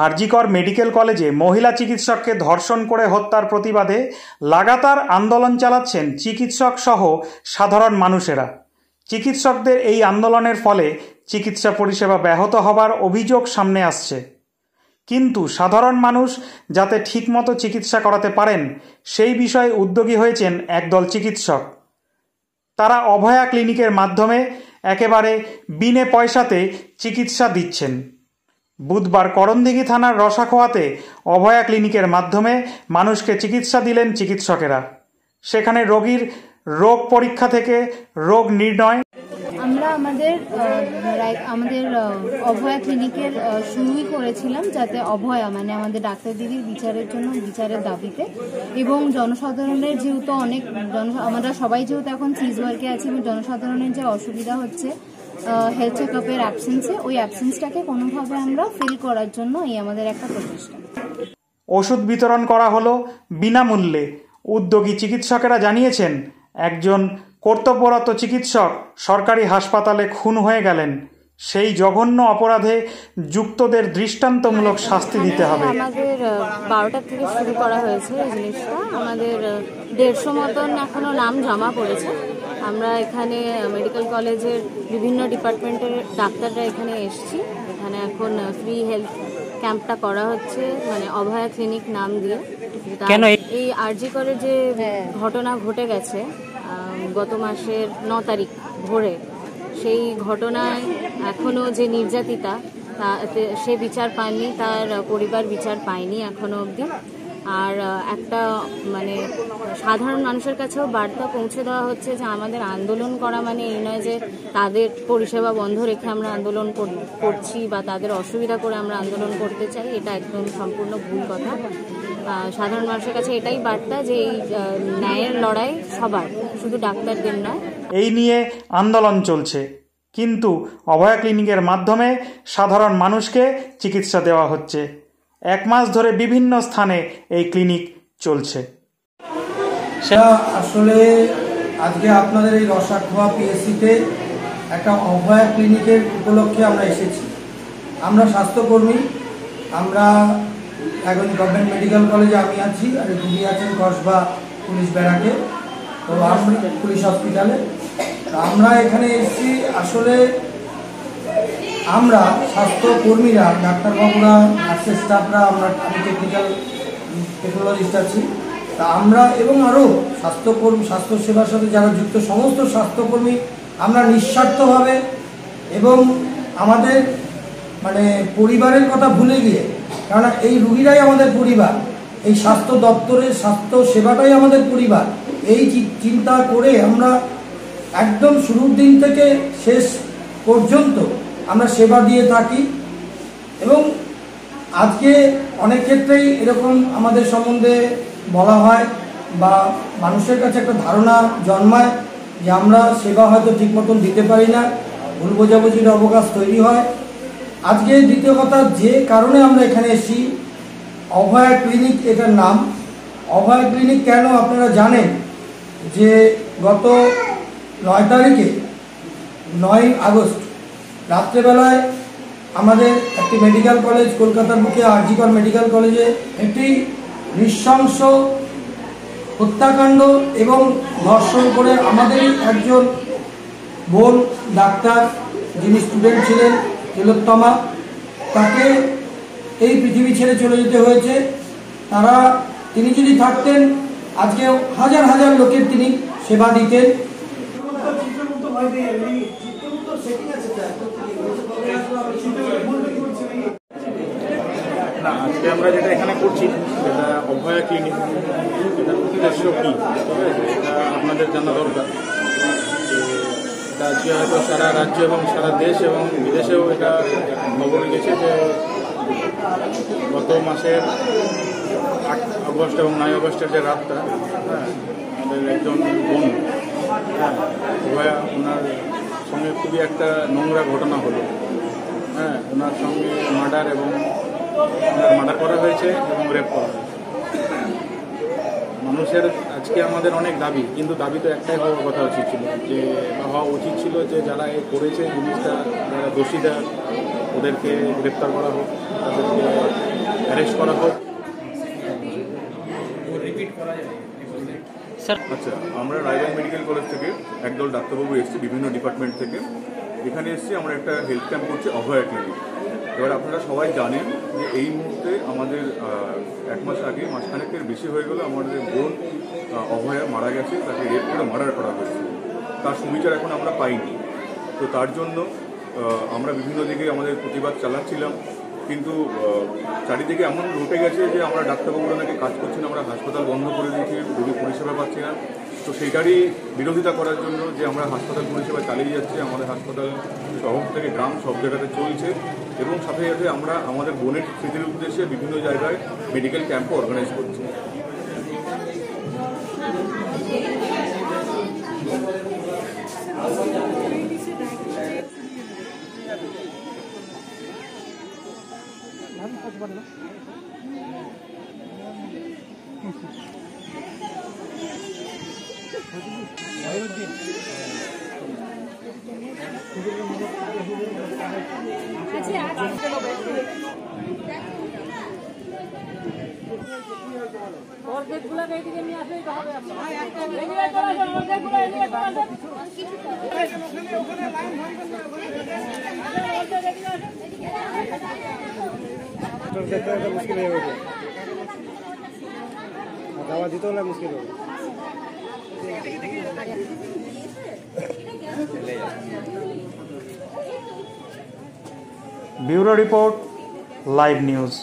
RG Kar medical কলেজে মহিলা চিকিৎসককে ধর্ষণ করে হত্যার প্রতিবাদে লাগাতার আন্দোলন চালাচ্ছেন চিকিৎসক সহ সাধারণ মানুষেরা। চিকিৎসকদের এই আন্দোলনের ফলে চিকিৎসা পরিষেবা ব্যাহত হবার অভিযোগ সামনে আসছে। কিন্তু সাধারণ মানুষ যাতে ঠিকমতো চিকিৎসা করাতে পারেন সেই বিষয়ে উদ্যোগী হয়েছেন একদল চিকিৎসক। তারা অভয়া ক্লিনিকের মাধ্যমে একেবারে বিনে পয়সাতে চিকিৎসা দিচ্ছেন। বুধবার করণদিঘি থানার রসাখোয়াতে অভয়া ক্লিনিকের মাধ্যমে মানুষকে চিকিৎসা দিলেন চিকিৎসকেরা। সেখানে রোগীর রোগ পরীক্ষা থেকে রোগ নির্ণয়। আমরা আমাদের অভয়া ক্লিনিকের শুরুই করেছিলাম যাতে অভয়া আমাদের ডাক্তার দিদির বিচারের জন্য, বিচারের দাবিতে, এবং জনসাধারণের যেহেতু আমরা সবাই যেহেতু এখন সিজ ওয়ার্কে আছি এবং জনসাধারণের যে অসুবিধা হচ্ছে হেলথ চেকআপের অ্যাবসেন্সে, ওই অ্যাবসেন্সটাকে কোনোভাবে আমরা ফিল করার জন্য এই আমাদের একটা প্রচেষ্টা। ওষুধ বিতরণ করা হলো বিনামূল্যে। উদ্যোগী চিকিৎসকেরা জানিয়েছেন, একজন কর্তব্যরত চিকিৎসক সরকারি হাসপাতালে খুন হয়ে গেলেন। সেই জঘন্য অপরাধে যুক্তদের দৃষ্টান্তমূলক শাস্তি দিতে হবে। আমাদের 12টা থেকে শুরু করা হয়েছে এই জিনিসটা। আমাদের 150 মতন এখনো নাম জমা পড়েছে। আমরা এখানে মেডিকেল কলেজের বিভিন্ন ডিপার্টমেন্টের ডাক্তাররা এখানে এসেছি। এখানে এখন ফ্রি হেলথ ক্যাম্পটা করা হচ্ছে, অভয়া ক্লিনিক নাম দিয়ে। কেন এই আরজিকরে যে ঘটনা ঘটে গেছে গত মাসের 9 তারিখ ভোরে, সেই ঘটনায় এখনো যে নির্যাতিতা সে বিচার পায়নি, তার পরিবার বিচার পায়নি এখনো অবধি। আর একটা সাধারণ মানুষের কাছেও বার্তা পৌঁছে দেওয়া হচ্ছে যে আমাদের আন্দোলন করা এই নয় যে তাদের পরিষেবা বন্ধ রেখে আমরা আন্দোলন করছি বা তাদের অসুবিধা করে আমরা আন্দোলন করতে চাই। এটা একদম সম্পূর্ণ ভুল কথা। সাধারণ মানুষের কাছে এটাই বার্তা যে এই ন্যায়ের লড়াই সবার, শুধু ডাক্তারদের নয়। এই নিয়ে আন্দোলন চলছে, কিন্তু অভয়া ক্লিনিকের মাধ্যমে সাধারণ মানুষকে চিকিৎসা দেওয়া হচ্ছে। 1 মাস ধরে বিভিন্ন স্থানে এই ক্লিনিক চলছে। সেটা আসলে আজকে আপনাদের এই রসাখোয়া পিএসসিতে একটা অভয়া ক্লিনিকের উপলক্ষে আমরা এসেছি। আমরা স্বাস্থ্যকর্মী, আমরা এখন গভর্নমেন্ট মেডিকেল কলেজে আমি আছি, আর দিদি আছেন কসবা পুলিশ ব্যারাকে, তো আমরা পুলিশ হসপিটালে। আমরা এখানে এসেছি আসলে আমরা স্বাস্থ্যকর্মীরা, ডাক্তারবাবুরা, নার্সের স্টাফরা, আমি টেকনিক্যাল টেকনোলজিস্ট আছি, তা আমরা এবং আরও স্বাস্থ্যসেবার সাথে যারা যুক্ত সমস্ত স্বাস্থ্যকর্মী আমরা নিঃস্বার্থভাবে এবং আমাদের পরিবারের কথা ভুলে গিয়ে, কারণ এই রুগীরাই আমাদের পরিবার, এই স্বাস্থ্য দপ্তরের স্বাস্থ্য সেবাটাই আমাদের পরিবার, এই চিন্তা করে আমরা একদম শুরুর দিন থেকে শেষ পর্যন্ত আমরা সেবা দিয়ে থাকি। এবং আজকে অনেক ক্ষেত্রেই এরকম আমাদের সম্বন্ধে বলা হয় বা মানুষের কাছে একটা ধারণা জন্মায় যে আমরা সেবা হয়তো ঠিক মতন দিতে পারি না, ভুল বোঝাবুঝির অবকাশ তৈরি হয়। আজকে দ্বিতীয় কথা, যে কারণে আমরা এখানে এসেছি, অভয়া ক্লিনিক এটার নাম। অভয়া ক্লিনিক কেন আপনারা জানেন যে গত 9 তারিখে 9 আগস্ট রাত্রেবেলায় আমাদের একটি মেডিকেল কলেজ, কলকাতার মুখে আরজিকর মেডিকেল কলেজে একটি নৃশংস হত্যাকাণ্ড এবং ধর্ষণ করে আমাদেরই একজন বোন ডাক্তার, যিনি স্টুডেন্ট ছিলেন তিলোত্তমা, তাকে এই পৃথিবী ছেড়ে চলে যেতে হয়েছে। তিনি যদি থাকতেন আজকে হাজার হাজার লোকের তিনি সেবা দিতেন। আজকে আমরা যেটা এখানে করছি সেটা অভয়া ক্লিনিক, এটার উদ্দেশ্য কী এটা আপনাদের জানা দরকার। এটা আজকে হয়তো সারা রাজ্য এবং সারা দেশ এবং বিদেশেও এটা খবর গেছে যে গত মাসের 8 আগস্ট এবং 9 আগস্টের যে রাতটা, আমাদের একজন বোন অভয়া, ওনার সঙ্গে খুবই একটা নোংরা ঘটনা হলো। ওনার সঙ্গে মার্ডার করা হয়েছে এবং রেপ করা হয়েছে। মানুষের আজকে আমাদের অনেক দাবি, কিন্তু দাবি তো একটাই হওয়া উচিত ছিল যে যারা করেছে জিনিসটা, যারা দোষীরা ওদেরকে গ্রেপ্তার করা হোক, তাদেরকে অ্যারেস্ট করা হোক। আচ্ছা, আমরা রায়গঞ্জ মেডিকেল কলেজ থেকে একদল ডাক্তারবাবু এসেছি বিভিন্ন ডিপার্টমেন্ট থেকে। এখানে এসেছি আমরা একটা হেলথ ক্যাম্প করছি অভয়া ক্লিনিক। এবার আপনারা সবাই জানেন যে এই মুহূর্তে আমাদের 1 মাস আগে, মাসখানেকের বেশি হয়ে গেল, আমাদের বোন অভয়া মারা গেছে, তাকে রেপ করে মার্ডার করা হয়েছে। তার সুবিচার এখন আমরা পাইনি। তো তার জন্য আমরা বিভিন্ন দিকে আমাদের প্রতিবাদ চালাচ্ছিলাম, কিন্তু চারিদিকে এমন ঘটে গেছে যে আমরা ডাক্তারবাবুরা নাকি কাজ করছি না, আমরা হাসপাতাল বন্ধ করে দিয়েছি, রোগী পরিষেবা পাচ্ছি না। তো সেইটারই বিরোধিতা করার জন্য যে আমরা হাসপাতাল পরিষেবা চালিয়ে যাচ্ছি, আমাদের হাসপাতাল শহর থেকে গ্রাম সব জায়গাতে চলছে, এবং সাথে সাথে আমরা আমাদের বোনের স্মৃতির উদ্দেশ্যে বিভিন্ন জায়গায় মেডিকেল ক্যাম্পও অর্গানাইজ করছি। মুশকিল হয়ে গেছে, দাওয়া দিতে হলে মুশকিল হবে। Bureau report, live news.